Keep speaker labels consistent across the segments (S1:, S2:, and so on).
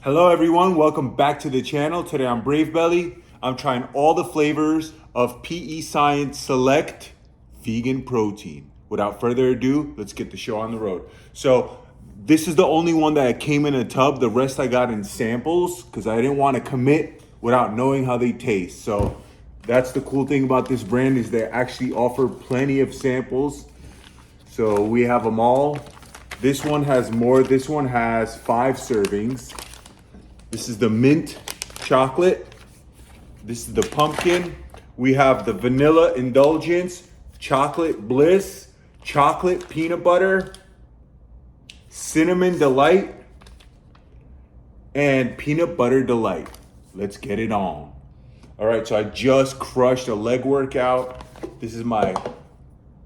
S1: Hello everyone, welcome back to the channel. Today I'm Brave Belly. I'm trying all the flavors of PEScience Select Vegan Protein. Without further ado, let's get the show on the road. So this is the only one that came in a tub. The rest I got in samples because I didn't want to commit without knowing how they taste. So that's the cool thing about this brand is they actually offer plenty of samples. So we have them all. This one has more. This one has 5 servings. This is the mint chocolate. This is the pumpkin. We have the vanilla indulgence, chocolate bliss, chocolate peanut butter, cinnamon delight, and peanut butter delight. Let's get it on. All right, so I just crushed a leg workout. This is my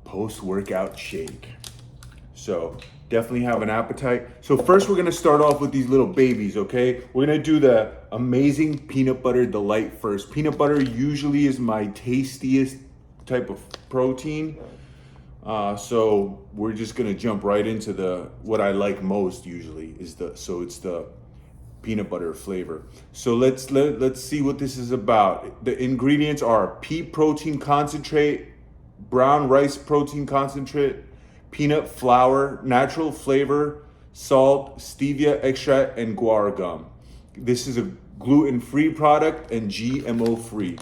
S1: post-workout shake. So definitely have an appetite. So first we're gonna start off with these little babies, okay? We're gonna do the amazing peanut butter delight first. Peanut butter usually is my tastiest type of protein. So we're just gonna jump right into what I like most usually is it's the peanut butter flavor. So let's see what this is about. The ingredients are pea protein concentrate, brown rice protein concentrate, peanut flour, natural flavor, salt, stevia extract, and guar gum. This is a gluten-free product and GMO-free.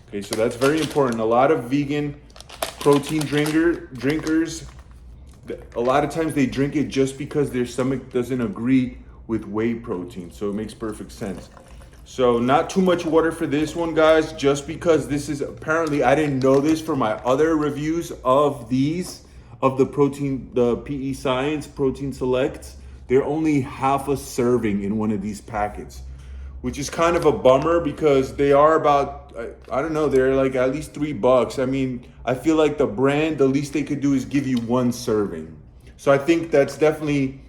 S1: Okay, so that's very important. A lot of vegan protein drinkers, a lot of times they drink it just because their stomach doesn't agree with whey protein. So it makes perfect sense. So not too much water for this one, guys, just because this is apparently, I didn't know this from my other reviews of the protein, the PEScience Protein Selects. They're only half a serving in one of these packets, which is kind of a bummer because they are about, I don't know, they're like at least $3. I mean, I feel like the brand, the least they could do is give you one serving. So I think they definitely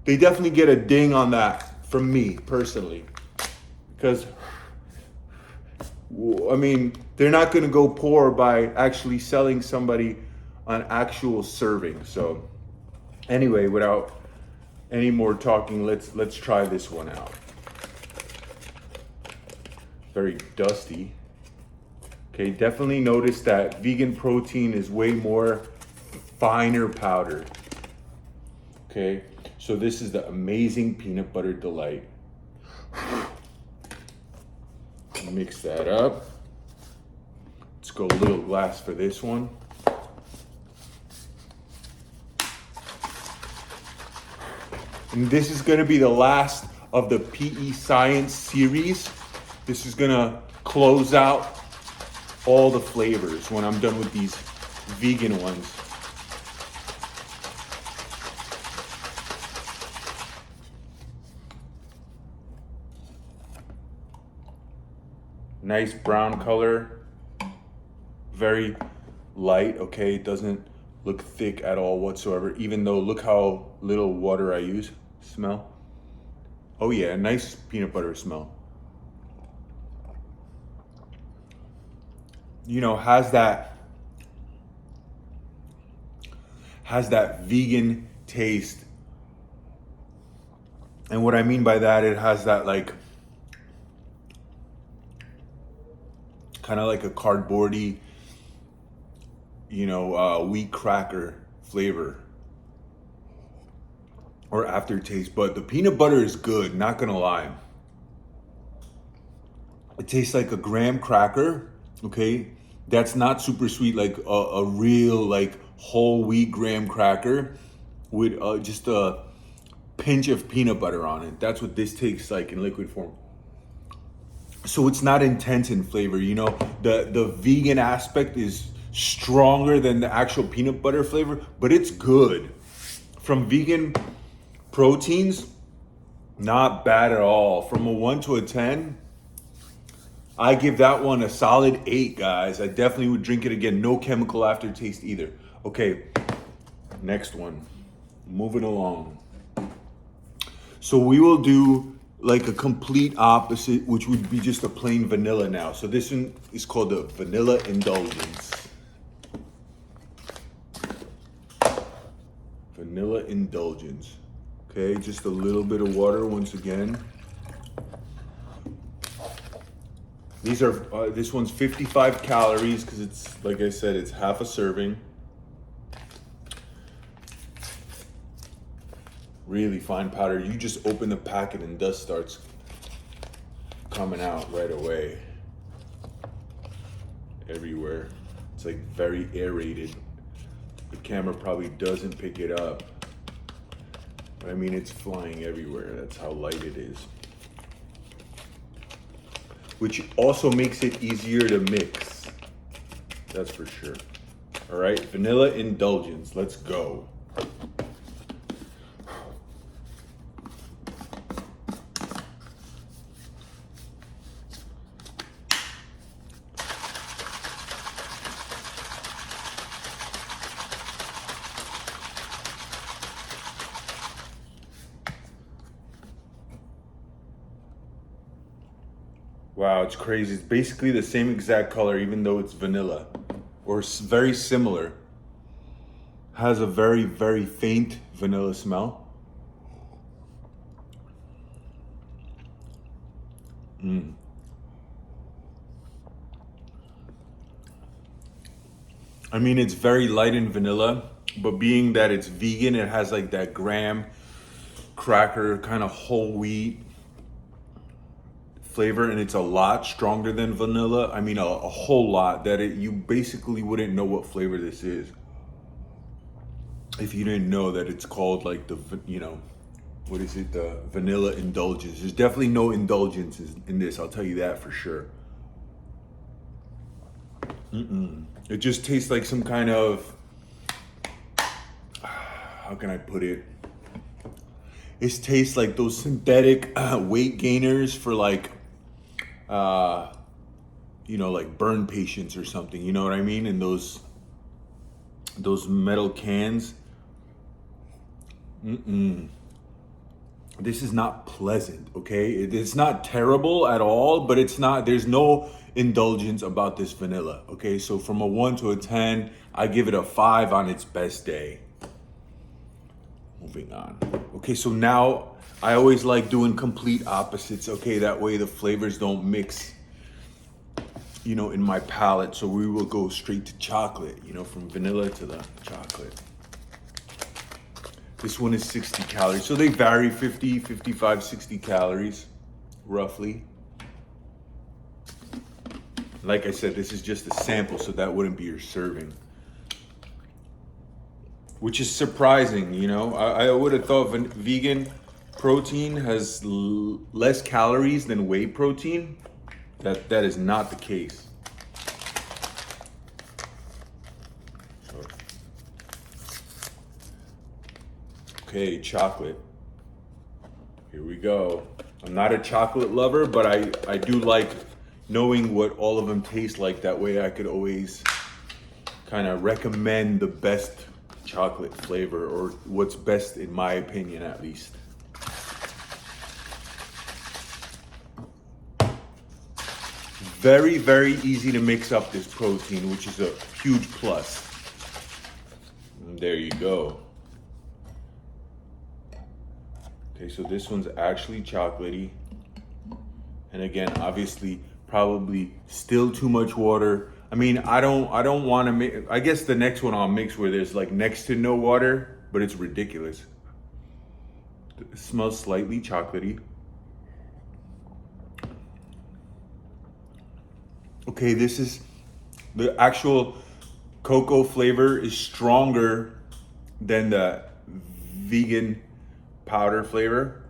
S1: get a ding on that from me personally. Because, I mean, they're not gonna go poor by actually selling somebody an actual serving. So anyway, without any more talking, let's try this one out. Very dusty. Okay, definitely notice that vegan protein is way more finer powder. Okay, so this is the amazing peanut butter delight. Mix that up. Let's go a little glass for this one. And this is gonna be the last of the PEScience series. This is gonna close out all the flavors when I'm done with these vegan ones. Nice brown color, very light, okay? It doesn't look thick at all whatsoever, even though look how little water I use. Smell. Oh yeah, nice peanut butter smell. You know, has that vegan taste. And what I mean by that, it has that like kind of like a cardboardy, wheat cracker flavor or aftertaste. But the peanut butter is good, not gonna lie. It tastes like a graham cracker, okay? That's not super sweet, like a real like whole wheat graham cracker with just a pinch of peanut butter on it. That's what this tastes like in liquid form. So it's not intense in flavor, the vegan aspect is stronger than the actual peanut butter flavor, but it's good. From vegan proteins, not bad at all. From a 1 to a 10, I give that one a solid 8, guys. I definitely would drink it again. No chemical aftertaste either. Okay, next one. Moving along. So we will do like a complete opposite, which would be just a plain vanilla now. So this one is called the vanilla indulgence. Vanilla indulgence. Okay, just a little bit of water once again. These are, this one's 55 calories because it's, like I said, it's half a serving. Really fine powder. You just open the packet and dust starts coming out right away. Everywhere. It's like very aerated. The camera probably doesn't pick it up. But I mean, it's flying everywhere. That's how light it is. Which also makes it easier to mix. That's for sure. All right, vanilla indulgence. Let's go. Wow, it's crazy. It's basically the same exact color, even though it's vanilla, or very similar. Has a very, very faint vanilla smell. I mean, it's very light in vanilla, but being that it's vegan, it has like that graham cracker kind of whole wheat flavor, and it's a lot stronger than vanilla. I mean, a whole lot that you basically wouldn't know what flavor this is if you didn't know that it's called like the, you know, what is it? The vanilla indulgence. There's definitely no indulgences in this. I'll tell you that for sure. It just tastes like some kind of, how can I put it? It tastes like those synthetic weight gainers for like, you know, like burn patients or something. You know what I mean? And those metal cans. This is not pleasant, okay? It's not terrible at all, but it's not, there's no indulgence about this vanilla, okay? So from a 1 to a 10, I give it a 5 on its best day. Moving on. Okay, so now I always like doing complete opposites, okay? That way the flavors don't mix, you know, in my palate. So we will go straight to chocolate, you know, from vanilla to the chocolate. This one is 60 calories. So they vary 50, 55, 60 calories, roughly. Like I said, this is just a sample, so that wouldn't be your serving. Which is surprising, you know? I would have thought vegan protein has less calories than whey protein. That is not the case. Okay, chocolate. Here we go. I'm not a chocolate lover, but I do like knowing what all of them taste like. That way I could always kind of recommend the best chocolate flavor, or what's best in my opinion, at least. Very, very easy to mix up this protein, which is a huge plus. And there you go. Okay, so this one's actually chocolatey. And again, obviously, probably still too much water. I mean, I don't want to make, I guess the next one I'll mix where there's like next to no water, but it's ridiculous. It smells slightly chocolatey. Okay, this is, the actual cocoa flavor is stronger than the vegan powder flavor.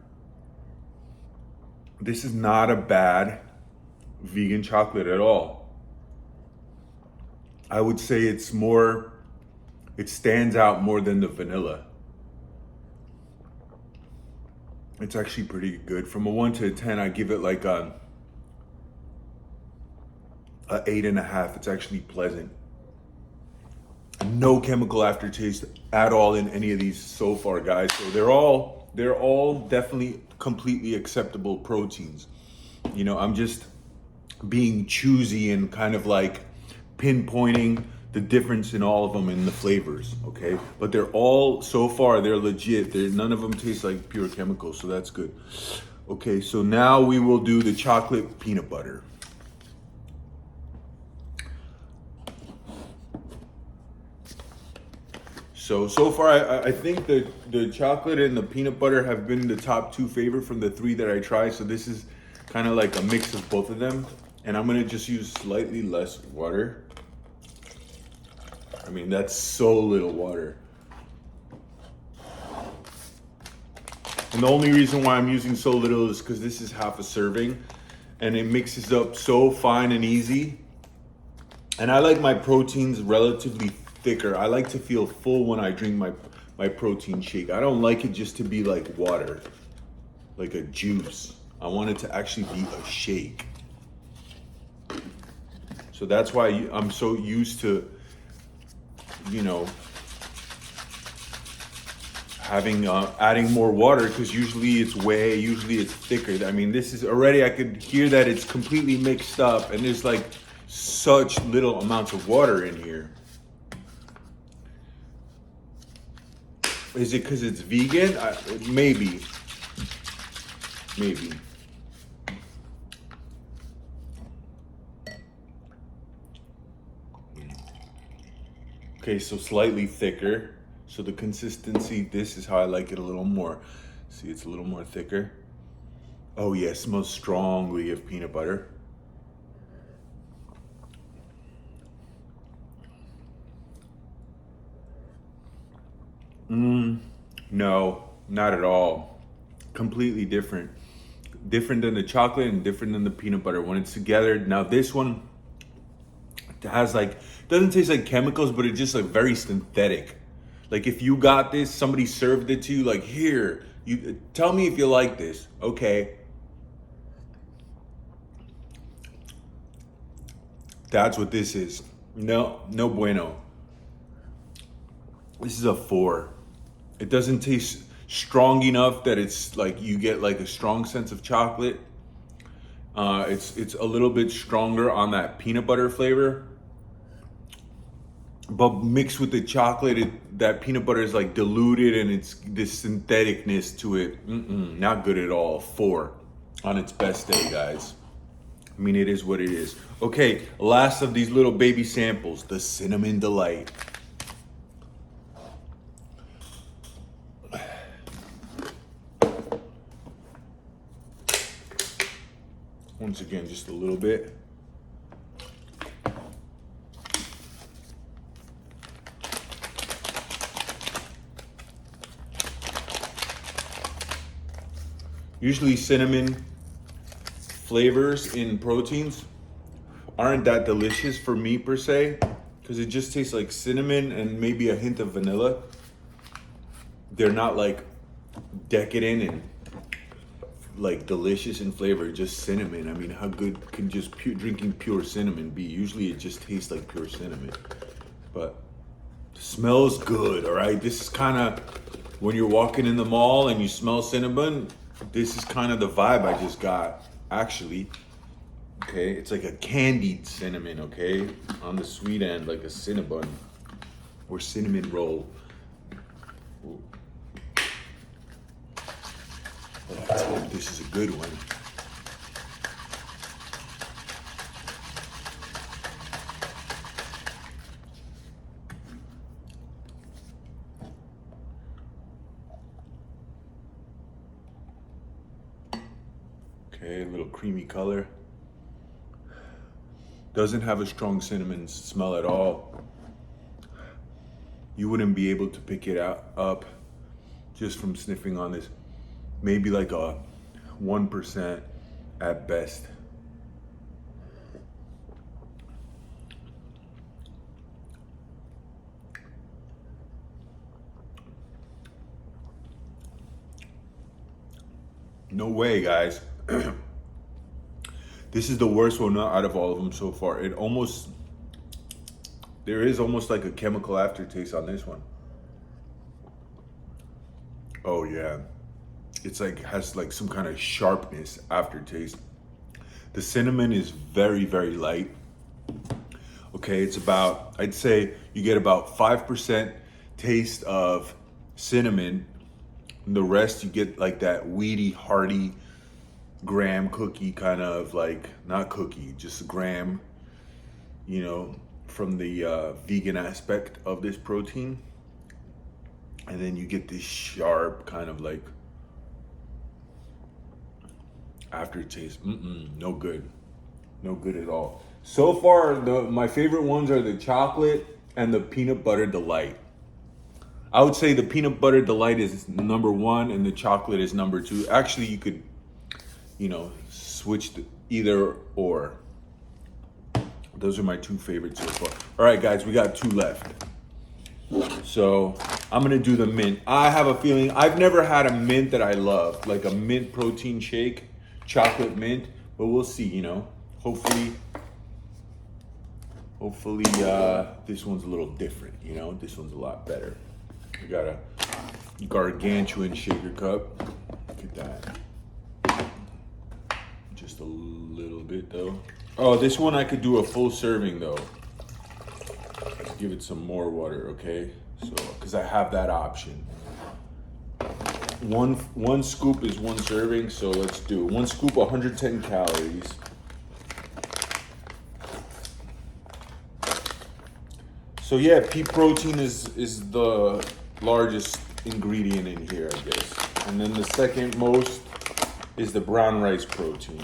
S1: This is not a bad vegan chocolate at all. I would say it's more, it stands out more than the vanilla. It's actually pretty good. From a 1 to a 10, I give it like a 8.5. It's actually pleasant. No chemical aftertaste at all in any of these so far, guys. So they're all definitely completely acceptable proteins. You know, I'm just being choosy and kind of like pinpointing the difference in all of them in the flavors, okay? But they're all, so far, they're legit. None of them taste like pure chemicals, so that's good. Okay, so now we will do the chocolate peanut butter. So far, I think the chocolate and the peanut butter have been the top two favorite from the three that I tried. So this is kind of like a mix of both of them. And I'm gonna just use slightly less water. I mean, that's so little water. And the only reason why I'm using so little is because this is half a serving and it mixes up so fine and easy. And I like my proteins relatively thicker. I like to feel full when I drink my protein shake. I don't like it just to be like water, like a juice. I want it to actually be a shake. So that's why I'm so used to, you know, having adding more water, because usually it's thicker. I mean, this is already, I could hear that it's completely mixed up and there's like such little amounts of water in here. Is it because it's vegan? Maybe. Okay, so slightly thicker. So the consistency, this is how I like it a little more. See, it's a little more thicker. Oh yeah, it smells strongly of peanut butter. No, not at all. Completely different. Different than the chocolate and different than the peanut butter. When it's together, now this one has like, doesn't taste like chemicals, but it's just like very synthetic. Like if you got this, somebody served it to you, like, here, you tell me if you like this. Okay. That's what this is. No bueno. This is a 4. It doesn't taste strong enough that it's like you get like a strong sense of chocolate. It's a little bit stronger on that peanut butter flavor. But mixed with the chocolate, that peanut butter is like diluted and it's this syntheticness to it. Not good at all. 4 on its best day, guys. I mean, it is what it is. Okay, last of these little baby samples, the Cinnamon Delight. Once again, just a little bit. Usually cinnamon flavors in proteins aren't that delicious for me per se, because it just tastes like cinnamon and maybe a hint of vanilla. They're not like decadent and like delicious in flavor, just cinnamon. I mean, how good can just drinking pure cinnamon be? Usually it just tastes like pure cinnamon, but smells good. All right, this is kind of, when you're walking in the mall and you smell cinnamon, this is kind of the vibe I just got, actually. Okay, it's like a candied cinnamon, okay? On the sweet end, like a cinnabon or cinnamon roll. Ooh. Let's hope this is a good one. Okay, a little creamy color. Doesn't have a strong cinnamon smell at all. You wouldn't be able to pick it up just from sniffing on this. Maybe like a 1% at best. No way, guys. This is the worst one out of all of them so far. There is almost like a chemical aftertaste on this one. Oh yeah. It's like, has like some kind of sharpness aftertaste. The cinnamon is very, very light. Okay, it's about, I'd say you get about 5% taste of cinnamon. And the rest you get like that weedy, hearty graham cookie kind of, like, not cookie, just graham, you know, from the vegan aspect of this protein. And then you get this sharp kind of like aftertaste. No good. No good at all. So far, my favorite ones are the chocolate and the peanut butter delight. I would say the peanut butter delight is number one and the chocolate is number two. Actually, you could, switch either or. Those are my two favorites so far. All right, guys, we got two left. So I'm gonna do the mint. I have a feeling I've never had a mint that I love, like a mint protein shake, chocolate mint, but we'll see, Hopefully this one's a little different, This one's a lot better. We got a gargantuan shaker cup. Look at that. Just a little bit though. Oh, this one I could do a full serving though. Let's give it some more water, okay? So, because I have that option. One scoop is one serving, so let's do one scoop, 110 calories. So yeah, pea protein is the largest ingredient in here, I guess. And then the second most is the brown rice protein.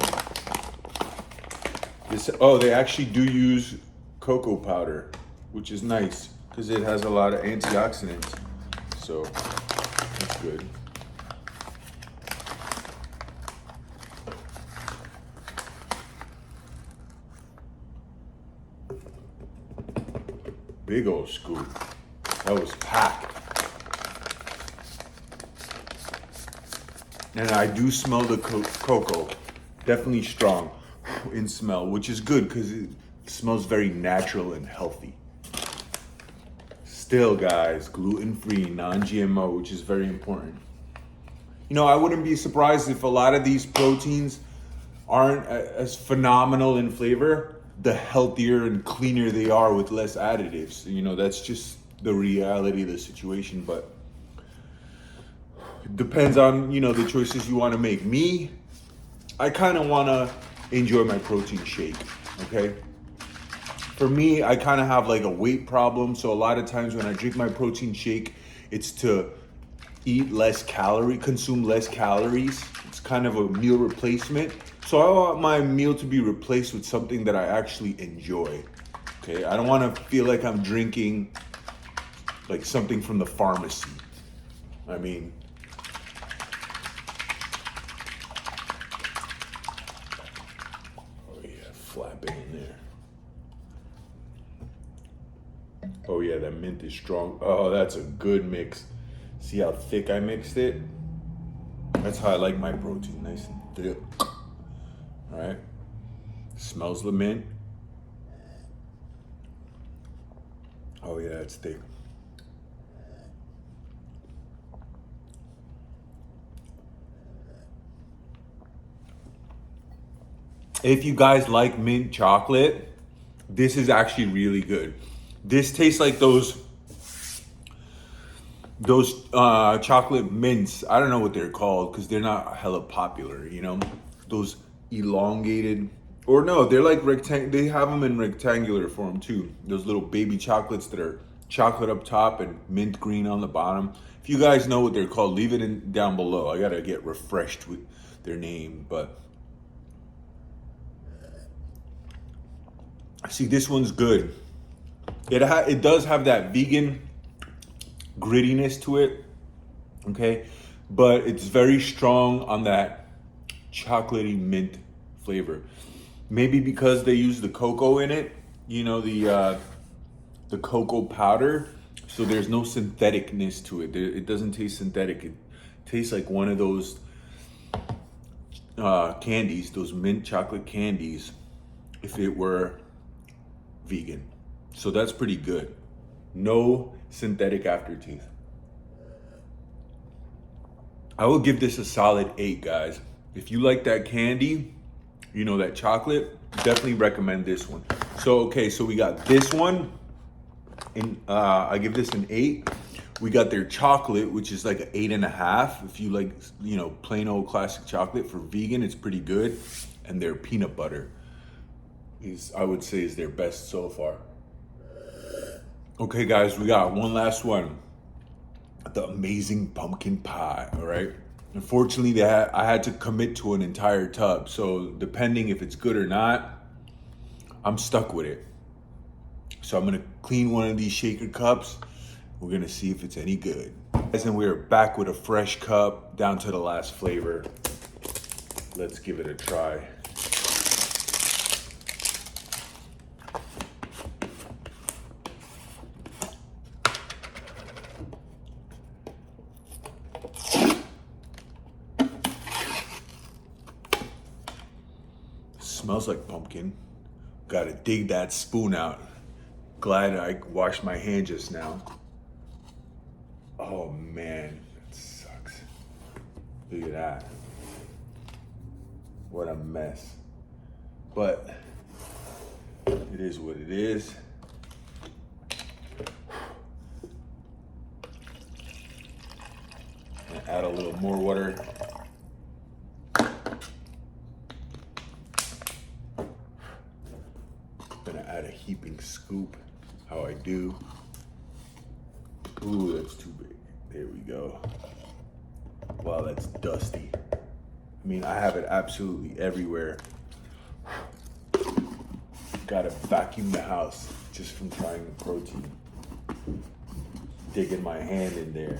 S1: They actually do use cocoa powder, which is nice because it has a lot of antioxidants. So that's good. Big old scoop. That was packed. And I do smell the cocoa. Definitely strong in smell, which is good because it smells very natural and healthy. Still, guys, gluten-free, non-GMO, which is very important. I wouldn't be surprised if a lot of these proteins aren't as phenomenal in flavor, the healthier and cleaner they are with less additives. That's just the reality of the situation, but it depends on, the choices you want to make. Me, I kind of want to enjoy my protein shake, okay? For me, I kind of have like a weight problem, so a lot of times when I drink my protein shake, it's to consume less calories. It's kind of a meal replacement. So I want my meal to be replaced with something that I actually enjoy, okay? I don't want to feel like I'm drinking like something from the pharmacy. I mean, flap it in there. Oh yeah, that mint is strong. Oh, that's a good mix. See how thick I mixed it? That's how I like my protein, nice and thick. All right, smells the mint. Oh yeah, it's thick. If you guys like mint chocolate, this is actually really good. This tastes like those chocolate mints. I don't know what they're called because they're not hella popular, Those elongated, or no, they're like they have them in rectangular form too. Those little baby chocolates that are chocolate up top and mint green on the bottom. If you guys know what they're called, leave it down below. I gotta get refreshed with their name, but see, this one's good. It does have that vegan grittiness to it, okay? But it's very strong on that chocolatey mint flavor. Maybe because they use the cocoa in it, the cocoa powder, so there's no syntheticness to it. It doesn't taste synthetic. It tastes like one of those candies, those mint chocolate candies, if it were vegan. So that's pretty good. No synthetic aftertaste. I will give this a solid 8, guys. If you like that candy, that chocolate, definitely recommend this one. So we got this one, and I give this an 8. We got their chocolate, which is like an 8.5. If you like, plain old classic chocolate for vegan, it's pretty good. And their peanut butter I would say is their best so far. Okay, guys, we got one last one. the amazing pumpkin pie, all right? Unfortunately, I had to commit to an entire tub. So depending if it's good or not, I'm stuck with it. So I'm gonna clean one of these shaker cups. We're gonna see if it's any good. And we're back with a fresh cup, down to the last flavor. Let's give it a try. Smells like pumpkin. Gotta dig that spoon out. Glad I washed my hand just now. Oh man, that sucks. Look at that. What a mess. But it is what it is. And add a little more water. Gonna add a heaping scoop, how I do. Ooh, that's too big. There we go. Wow, that's dusty. I mean, I have it absolutely everywhere. Gotta vacuum the house just from trying the protein. Digging my hand in there.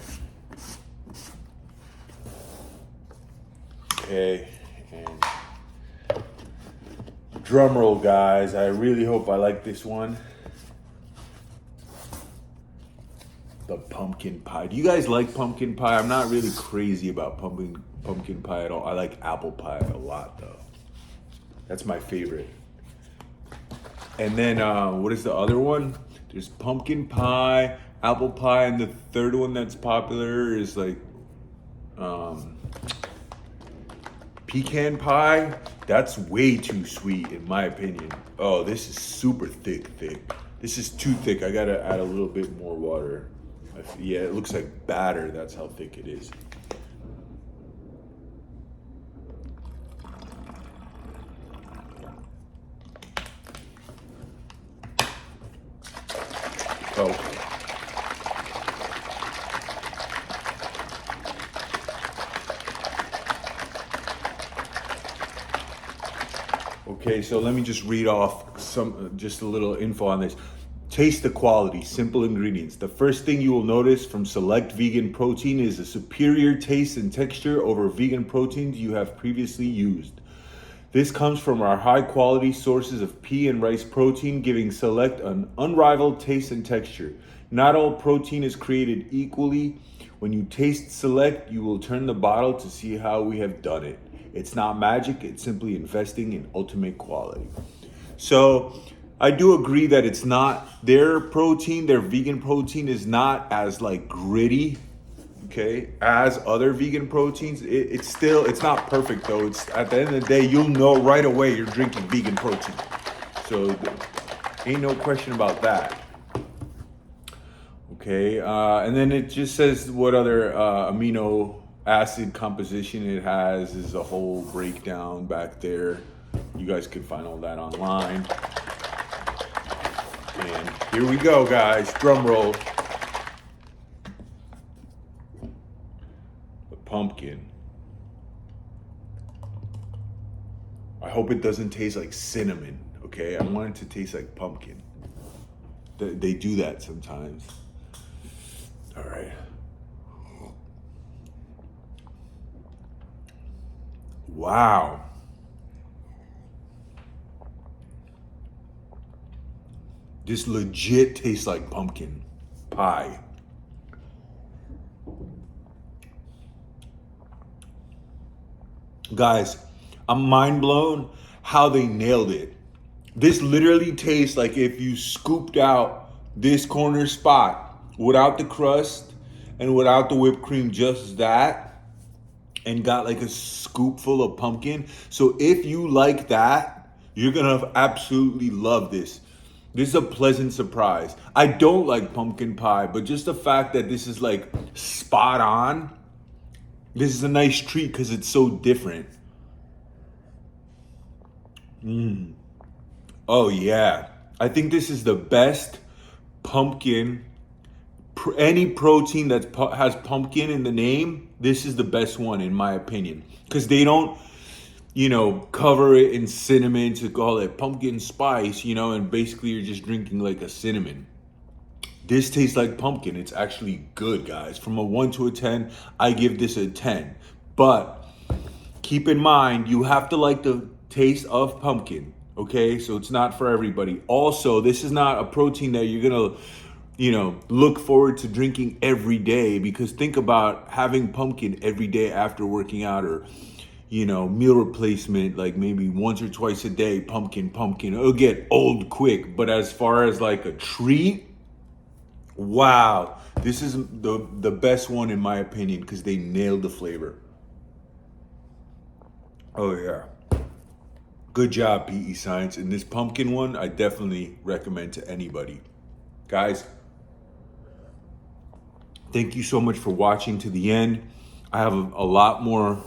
S1: Okay, and drum roll, guys. I really hope I like this one. The pumpkin pie. Do you guys like pumpkin pie? I'm not really crazy about pumpkin pie at all. I like apple pie a lot, though. That's my favorite. And then what is the other one? There's pumpkin pie, apple pie, and the third one that's popular is like pecan pie. That's way too sweet in my opinion. Oh, this is super thick. This is too thick. I gotta add a little bit more water. Yeah, it looks like batter. That's how thick it is. Oh. Okay, so let me just read off just a little info on this. Taste the quality, simple ingredients. The first thing you will notice from select vegan protein is a superior taste and texture over vegan proteins you have previously used. This comes from our high quality sources of pea and rice protein, giving select an unrivaled taste and texture. Not all protein is created equally. When you taste select, you will turn the bottle to see how we have done it. It's not magic, it's simply investing in ultimate quality. So I do agree that it's not their protein, their vegan protein is not as like gritty, okay, as other vegan proteins. It's not perfect though. It's at the end of the day, you'll know right away you're drinking vegan protein. So ain't no question about that. Okay, and then it just says what other amino acid composition it has is a whole breakdown back there. You guys can find all that online. And here we go, guys. Drum roll. The pumpkin. I hope it doesn't taste like cinnamon, okay? I want it to taste like pumpkin. They do that sometimes. All right. Wow. This legit tastes like pumpkin pie. Guys, I'm mind blown how they nailed it. This literally tastes like if you scooped out this corner spot without the crust and without the whipped cream, just that, and got like a scoop full of pumpkin. So if you like that, you're gonna absolutely love this. This is a pleasant surprise. I don't like pumpkin pie, but just the fact that this is like spot on, this is a nice treat because it's so different. Oh yeah. I think this is the best pumpkin any protein that has pumpkin in the name, this is the best one in my opinion, because they don't, cover it in cinnamon to call it pumpkin spice, and basically you're just drinking like a cinnamon. This tastes like pumpkin. It's actually good, guys. From a 1 to a 10, I give this a 10. But keep in mind, you have to like the taste of pumpkin, okay? So it's not for everybody. Also, this is not a protein that you're gonna, look forward to drinking every day, because think about having pumpkin every day after working out, or meal replacement, like maybe once or twice a day, pumpkin. It'll get old quick. But as far as like a treat, wow, this is the best one in my opinion, because they nailed the flavor. Oh yeah. Good job, PE Science. And this pumpkin one, I definitely recommend to anybody. Guys, thank you so much for watching to the end. I have a lot more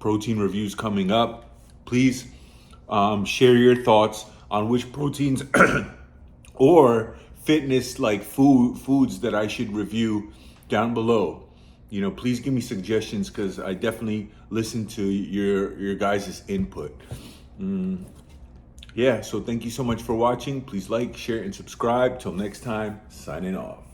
S1: protein reviews coming up. Please share your thoughts on which proteins or fitness like foods that I should review down below. Please give me suggestions, because I definitely listen to your guys' input. Yeah, so thank you so much for watching. Please like, share, and subscribe. Till next time, signing off.